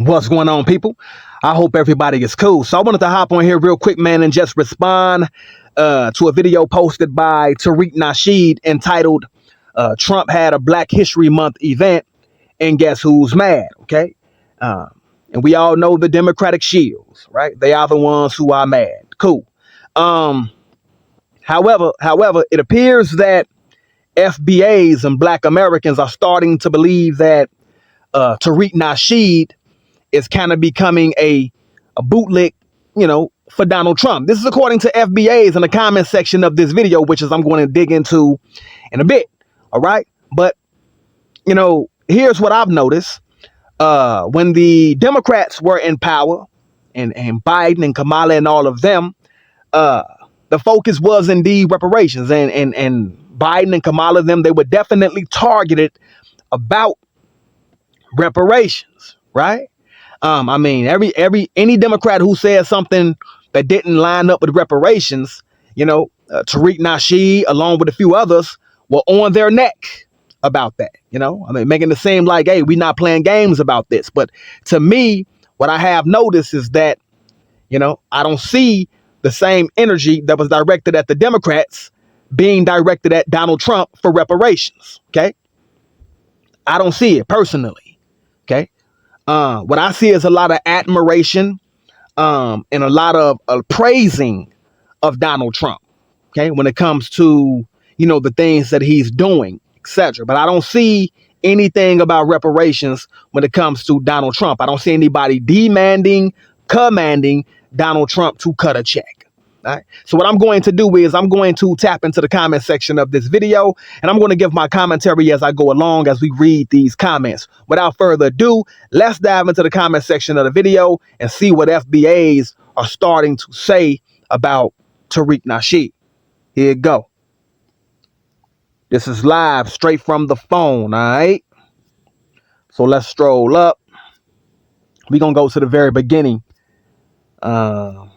What's going on, people? I hope everybody is cool. So I wanted to hop on here real quick, man, and just respond to a video posted by Tariq Nasheed entitled Trump had a Black History Month event and guess who's mad, okay? And we all know the Democratic shields, right? They are the ones who are mad. Cool. However, it appears that FBA'S and Black Americans are starting to believe that Tariq Nasheed is kind of becoming a bootlick, for Donald Trump. This is according to FBA'S in the comment section of this video, which is I'm going to dig into in a bit. All right. But, here's what I've noticed. When the Democrats were in power and Biden and Kamala and all of them, the focus was indeed reparations, and Biden and Kamala, they were definitely targeted about reparations. Right. Any Democrat who says something that didn't line up with reparations, Tariq Nasheed, along with a few others, were on their neck about that, making it seem like, hey, we're not playing games about this. But to me, what I have noticed is that, I don't see the same energy that was directed at the Democrats being directed at Donald Trump for reparations. OK, I don't see it personally. OK, what I see is a lot of admiration and a lot of praising of Donald Trump. OK, when it comes to, the things that he's doing, etc. But I don't see anything about reparations when it comes to Donald Trump. I don't see anybody commanding Donald Trump to cut a check. All right. So what I'm going to do is I'm going to tap into the comment section of this video, and I'm going to give my commentary as I go along as we read these comments. Without further ado, let's dive into the comment section of the video and see what FBA'S are starting to say about Tariq Nasheed. Here you go. This is live straight from the phone. All right. So let's stroll up. We're going to go to the very beginning. 1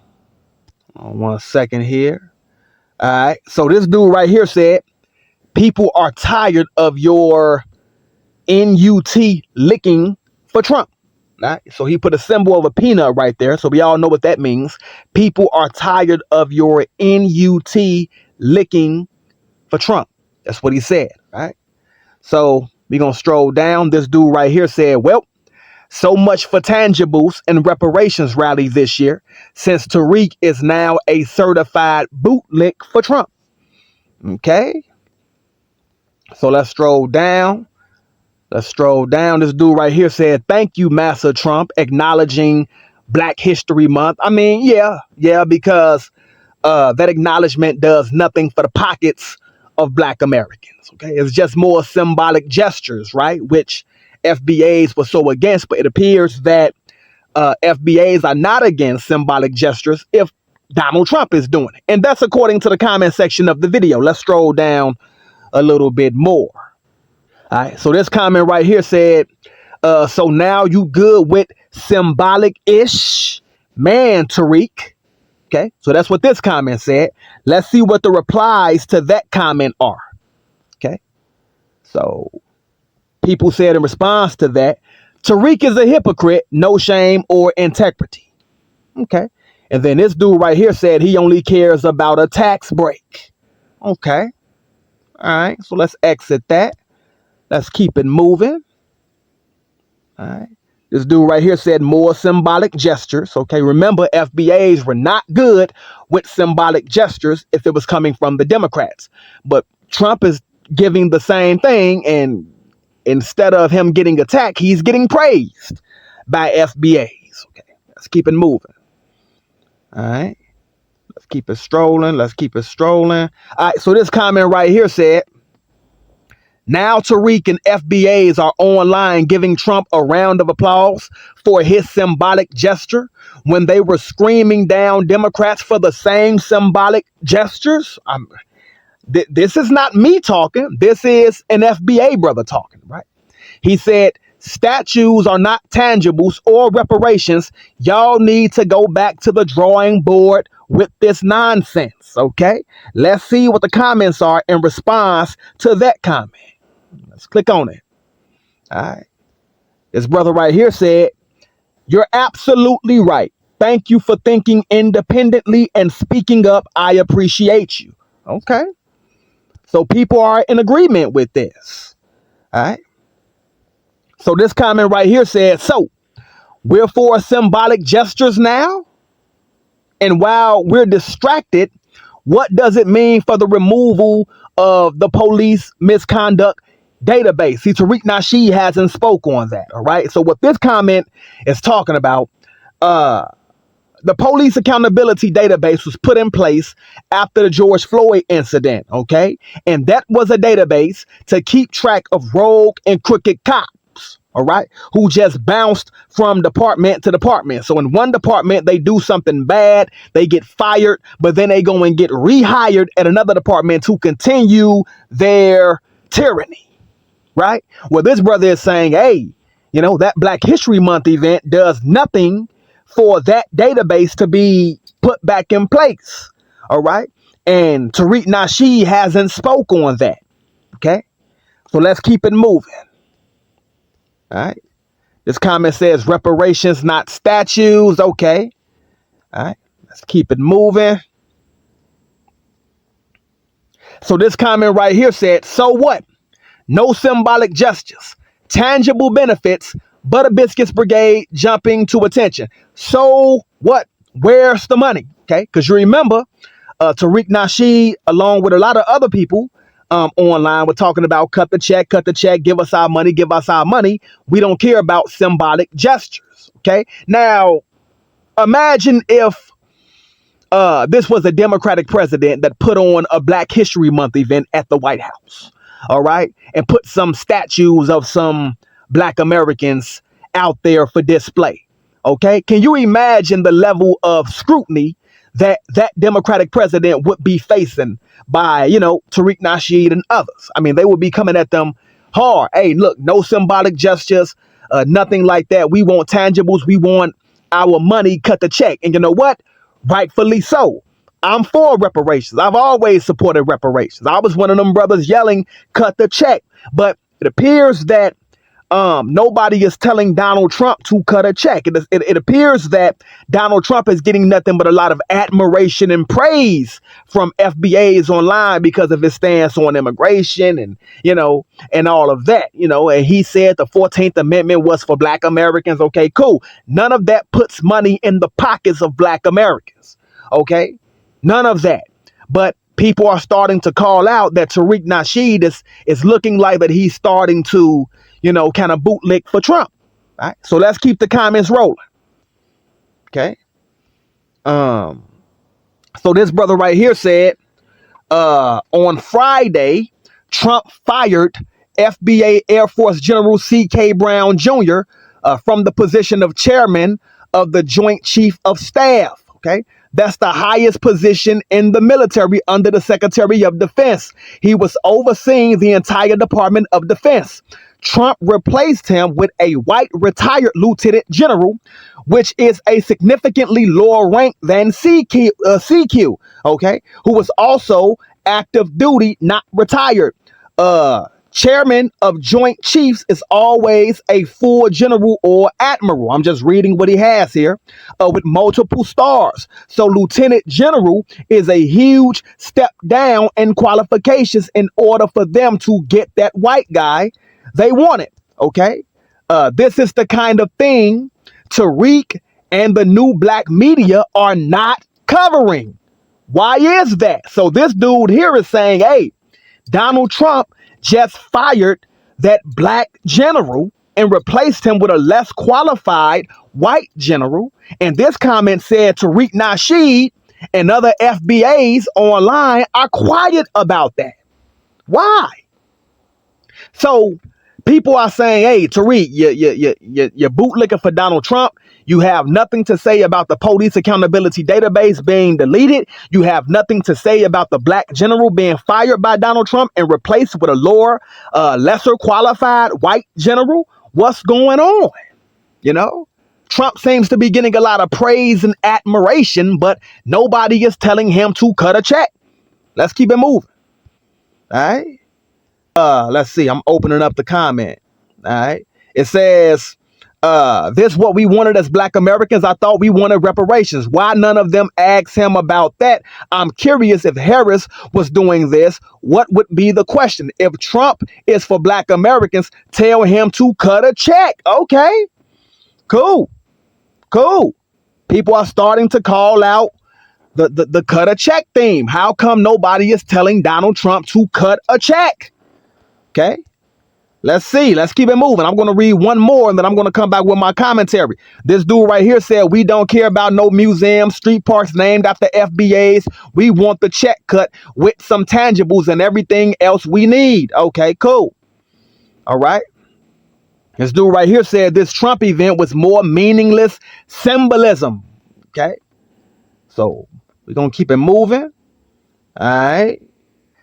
second here. All right. So this dude right here said, people are tired of your NUT licking for Trump. All right. So he put a symbol of a peanut right there. So we all know what that means. People are tired of your NUT licking for Trump. That's what he said. Right. So we're going to stroll down. This dude right here said, well, so much for tangibles and reparations rally this year, since Tariq is now a certified bootlick for Trump. Okay. So let's stroll down. This dude right here said, thank you, Massa Trump, acknowledging Black History Month. I mean, yeah, because that acknowledgement does nothing for the pockets of Black Americans. Okay. It's just more symbolic gestures, right? Which FBA'S were so against, but it appears that FBA'S are not against symbolic gestures if Donald Trump is doing it. And that's according to the comment section of the video. Let's stroll down a little bit more. All right. So this comment right here said, so now you good with symbolic-ish? Man, Tariq. Okay. So that's what this comment said. Let's see what the replies to that comment are. Okay. So people said in response to that, Tariq is a hypocrite, no shame or integrity. Okay. And then this dude right here said he only cares about a tax break. Okay. All right. So let's exit that. Let's keep it moving. All right. This dude right here said more symbolic gestures. Okay. Remember, FBA'S were not good with symbolic gestures if it was coming from the Democrats. But Trump is giving the same thing, and instead of him getting attacked, he's getting praised by FBA'S. Okay, let's keep it moving. All right, let's keep it strolling. All right, so this comment right here said, now Tariq and FBA'S are online giving Trump a round of applause for his symbolic gesture when they were screaming down Democrats for the same symbolic gestures. This is not me talking. This is an FBA brother talking, right? He said, statues are not tangibles or reparations. Y'all need to go back to the drawing board with this nonsense. Okay, let's see what the comments are in response to that comment. Let's click on it. All right. This brother right here said, You're absolutely right. Thank you for thinking independently and speaking up. I appreciate you. Okay. So people are in agreement with this. All right. So this comment right here says, so we're for symbolic gestures now. And while we're distracted, what does it mean for the removal of the police misconduct database? See, Tariq Nasheed hasn't spoke on that. All right. So what this comment is talking about, the police accountability database was put in place after the George Floyd incident. Okay. And that was a database to keep track of rogue and crooked cops. All right. Who just bounced from department to department. So in one department, they do something bad, they get fired, but then they go and get rehired at another department to continue their tyranny. Right. Well, this brother is saying, hey, that Black History Month event does nothing for that database to be put back in place. All right. And Tariq Nasheed hasn't spoke on that. Okay. So let's keep it moving. All right. This comment says reparations, not statues. Okay. All right. Let's keep it moving. So this comment right here said, so what? No symbolic gestures, tangible benefits, Butter Biscuits Brigade jumping to attention. So what? Where's the money? Okay. Because you remember, Tariq Nasheed, along with a lot of other people online, were talking about cut the check, give us our money, give us our money. We don't care about symbolic gestures. Okay. Now, imagine if this was a Democratic president that put on a Black History Month event at the White House. All right. And put some statues of some Black Americans out there for display. OK, can you imagine the level of scrutiny that Democratic president would be facing by, Tariq Nasheed and others? I mean, they would be coming at them hard. Hey, look, no symbolic gestures, nothing like that. We want tangibles. We want our money. Cut the check. And you know what? Rightfully so. I'm for reparations. I've always supported reparations. I was one of them brothers yelling, cut the check. But it appears that nobody is telling Donald Trump to cut a check. It appears that Donald Trump is getting nothing but a lot of admiration and praise from FBA'S online because of his stance on immigration and, and all of that, and he said the 14th Amendment was for Black Americans. OK, cool. None of that puts money in the pockets of Black Americans. OK, none of that. But people are starting to call out that Tariq Nasheed is looking like that he's starting to, kind of bootlick for Trump. All right. So let's keep the comments rolling. Okay. So this brother right here said, on Friday, Trump fired FBA Air Force General C.K. Brown Jr. From the position of chairman of the Joint Chief of Staff. Okay. That's the highest position in the military under the Secretary of Defense. He was overseeing the entire Department of Defense. Trump replaced him with a white retired lieutenant general, which is a significantly lower rank than CQ, okay, who was also active duty, not retired. Chairman of Joint Chiefs is always a full general or admiral. I'm just reading what he has here, with multiple stars. So lieutenant general is a huge step down in qualifications in order for them to get that white guy they wanted. Okay. This is the kind of thing Tariq and the new Black media are not covering. Why is that? So this dude here is saying, hey, Donald Trump just fired that Black general and replaced him with a less qualified white general. And this comment said Tariq Nasheed and other FBA'S online are quiet about that. Why? So people are saying, hey, Tariq, you're bootlicker for Donald Trump. You have nothing to say about the police accountability database being deleted. You have nothing to say about the Black general being fired by Donald Trump and replaced with a lower, lesser qualified white general. What's going on? Trump seems to be getting a lot of praise and admiration, but nobody is telling him to cut a check. Let's keep it moving. All right. Let's see. I'm opening up the comment. All right. It says, This what we wanted as Black Americans. I thought we wanted reparations. Why none of them asked him about that? I'm curious if Harris was doing this, what would be the question? If Trump is for Black Americans, tell him to cut a check. Okay, cool, cool. People are starting to call out the cut a check theme. How come nobody is telling Donald Trump to cut a check? Okay. Let's see. Let's keep it moving. I'm going to read one more and then I'm going to come back with my commentary. This dude right here said, we don't care about no museums, street parks named after FBA'S. We want the check cut with some tangibles and everything else we need. Okay, cool. All right. This dude right here said this Trump event was more meaningless symbolism. Okay. So we're going to keep it moving. All right.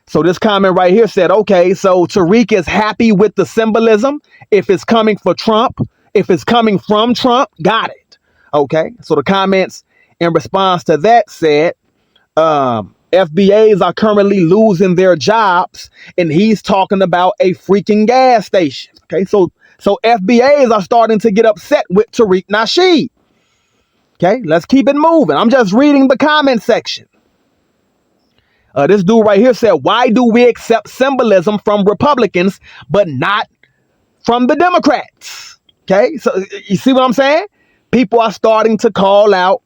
So this comment right here said, okay, so Tariq is happy with the symbolism. If it's coming for Trump, if it's coming from Trump, got it. Okay. So the comments in response to that said, FBA'S are currently losing their jobs and he's talking about a freaking gas station. Okay. So FBA'S are starting to get upset with Tariq Nasheed. Okay. Let's keep it moving. I'm just reading the comment section. This dude right here said, why do we accept symbolism from Republicans, but not from the Democrats? Okay, so you see what I'm saying? People are starting to call out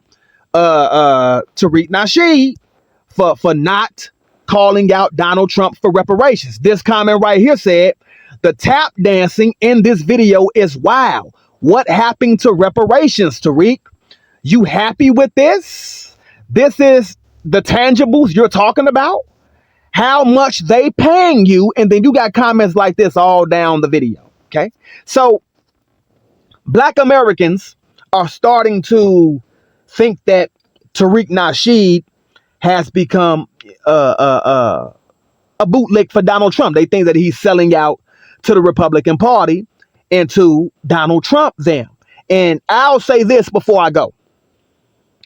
Tariq Nasheed for not calling out Donald Trump for reparations. This comment right here said, the tap dancing in this video is wild. What happened to reparations, Tariq? You happy with this? This is the tangibles you're talking about? How much they paying you? And then you got comments like this all down the video. Okay. So Black Americans are starting to think that Tariq Nasheed has become a bootlick for Donald Trump. They think that he's selling out to the Republican Party and to Donald Trump them. And I'll say this before I go.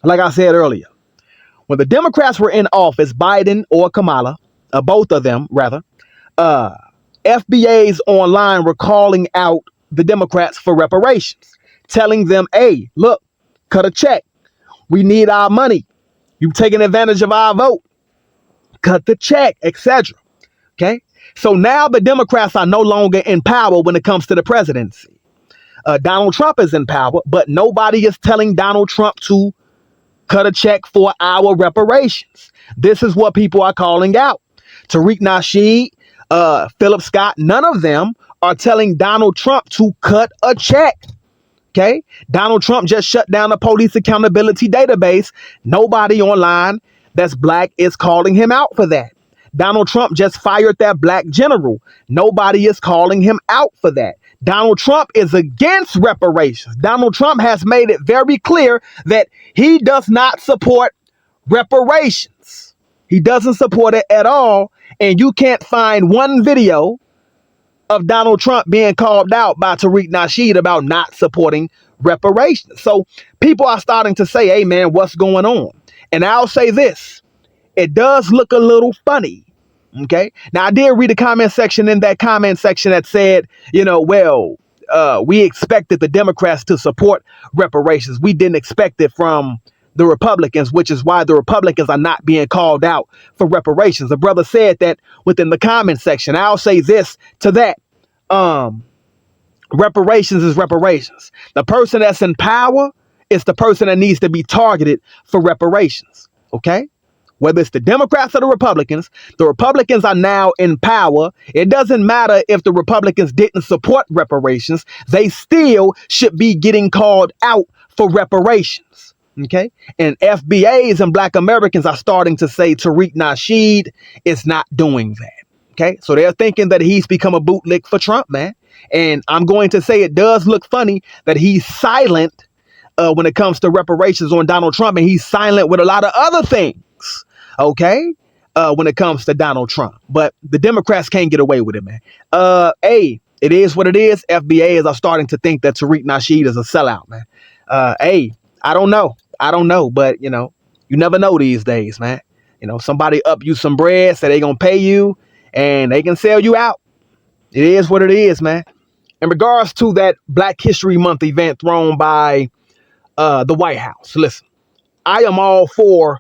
Like I said earlier, when the Democrats were in office, Biden or Kamala, both of them rather, FBA'S online were calling out the Democrats for reparations, telling them, hey, look, cut a check. We need our money. You've taken advantage of our vote. Cut the check, etc. Okay. So now the Democrats are no longer in power when it comes to the presidency. Donald Trump is in power, but nobody is telling Donald Trump to cut a check for our reparations. This is what people are calling out. Tariq Nasheed, Philip Scott, none of them are telling Donald Trump to cut a check. Okay. Donald Trump just shut down the police accountability database. Nobody online that's Black is calling him out for that. Donald Trump just fired that Black general. Nobody is calling him out for that. Donald Trump is against reparations. Donald Trump has made it very clear that he does not support reparations. He doesn't support it at all. And you can't find one video of Donald Trump being called out by Tariq Nasheed about not supporting reparations. So people are starting to say, hey, man, what's going on? And I'll say this. It does look a little funny. Okay. Now, I did read a comment section in that comment section that said, we expected the Democrats to support reparations. We didn't expect it from the Republicans, which is why the Republicans are not being called out for reparations. The brother said that within the comment section. I'll say this to that. Reparations is reparations. The person that's in power is the person that needs to be targeted for reparations. Okay. Whether it's the Democrats or the Republicans are now in power. It doesn't matter if the Republicans didn't support reparations. They still should be getting called out for reparations. Okay. And FBA'S and Black Americans are starting to say Tariq Nasheed is not doing that. Okay. So they're thinking that he's become a bootlick for Trump, man. And I'm going to say it does look funny that he's silent when it comes to reparations on Donald Trump, and he's silent with a lot of other things. Okay, when it comes to Donald Trump, but the Democrats can't get away with it, man. Hey, it is what it is. FBA'S are starting to think that Tariq Nasheed is a sellout, man. Hey, I don't know, but you never know these days, man. Somebody up you some bread, say they gonna pay you, and they can sell you out. It is what it is, man. in regards to that Black History Month event thrown by the White House, listen, I am all for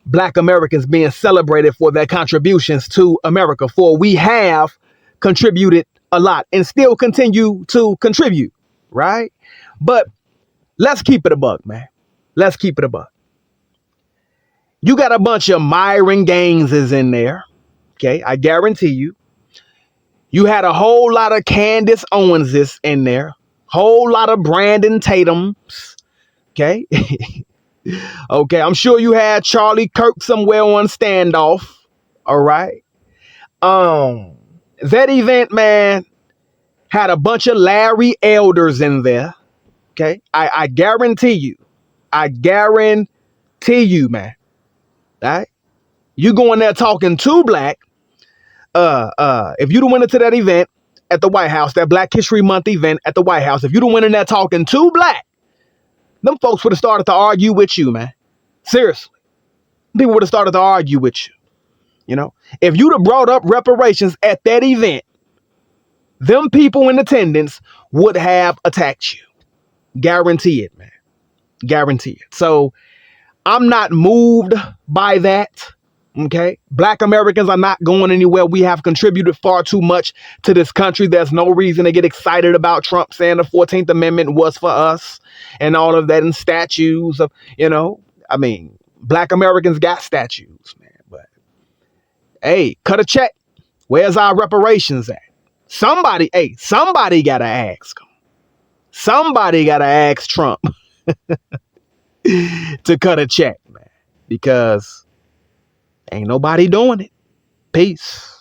Black Americans being celebrated for their contributions to America, for we have contributed a lot and still continue to contribute, right? But let's keep it a buck, man. Let's keep it a buck. You got a bunch of Myron Gaineses in there, okay? I guarantee you. You had a whole lot of Candace Owenses in there, whole lot of Brandon Tatums, okay? Okay, I'm sure you had Charlie Kirk somewhere on standoff, all right? That event, man, had a bunch of Larry Elders in there, okay? I guarantee you. I guarantee you, man. All right? You go in there talking too black. If you'd have went into that event at the White House, that Black History Month event at the White House, if you'd have went in there talking too black, them folks would have started to argue with you, man. Seriously. People would have started to argue with you. You know, if you'd have brought up reparations at that event, them people in attendance would have attacked you. Guarantee it, man. Guarantee it. So I'm not moved by that. Okay. Black Americans are not going anywhere. We have contributed far too much to this country. There's no reason to get excited about Trump saying the 14th Amendment was for us and all of that, and statues of, I mean, Black Americans got statues, man. But hey, cut a check. Where's our reparations at? Somebody got to ask them. Somebody got to ask Trump to cut a check, man, because ain't nobody doing it. Peace.